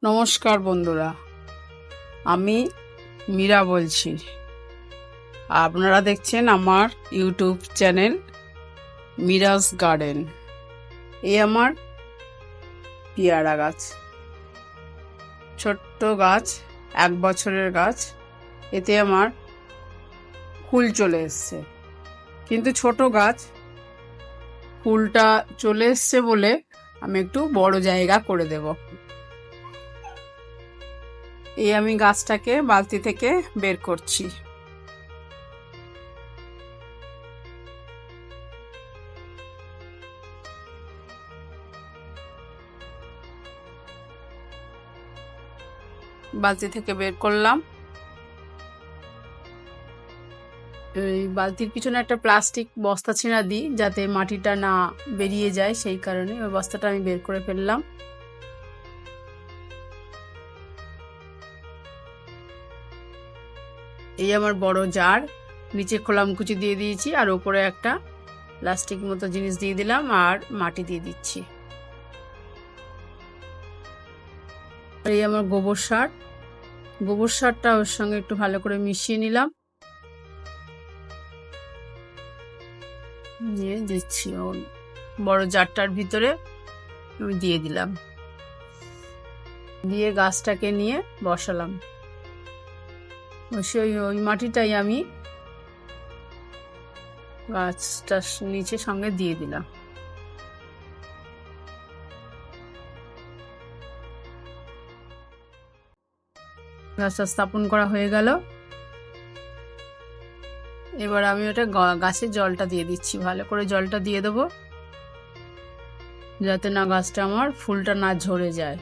নমস্কার বন্ধুরা, আমি মীরা বলছি। আপনারা দেখছেন আমার ইউটিউব চ্যানেল মীরাস গার্ডেন। এই আমার পেয়ারা গাছ, ছোট্ট গাছ, 1 বছরের গাছ। এতে আমার ফুল চলে এসছে, কিন্তু ছোট গাছ, ফুলটা চলে এসছে বলে আমি একটু বড় জায়গা করে দেব। এই আমি গাছটাকে বালতি থেকে বের করছি। বালতি থেকে বের করলাম। এই বালতির পিছনে একটা প্লাস্টিক বস্তা ছেঁড়া দিই, যাতে মাটিটা না বেরিয়ে যায়, সেই কারণে ওই বস্তাটা আমি বের করে ফেললাম। এই আমার বড় জার, নিচে খোলামকুচি দিয়ে দিয়েছি, আর উপরে একটা প্লাস্টিক মতো জিনিস দিয়ে দিলাম, আর মাটি দিয়ে দিচ্ছি। এই আমার গোবর সার, গোবর সারটা ওর সঙ্গে একটু ভালো করে মিশিয়ে নিলাম, নিয়ে দিচ্ছি ওর বড় জারটার ভিতরে আমি দিয়ে দিলাম, দিয়ে গাছটাকে নিয়ে বসালাম। ওই মাটিটাই আমি গাছটার নিচে সঙ্গে দিয়ে দিলাম। গাছটা স্থাপন করা হয়ে গেল। এবার আমি ওটা গাছে জলটা দিয়ে দিচ্ছি, ভালো করে জলটা দিয়ে দেবো, যাতে না গাছটা আমার ফুলটা না ঝরে যায়।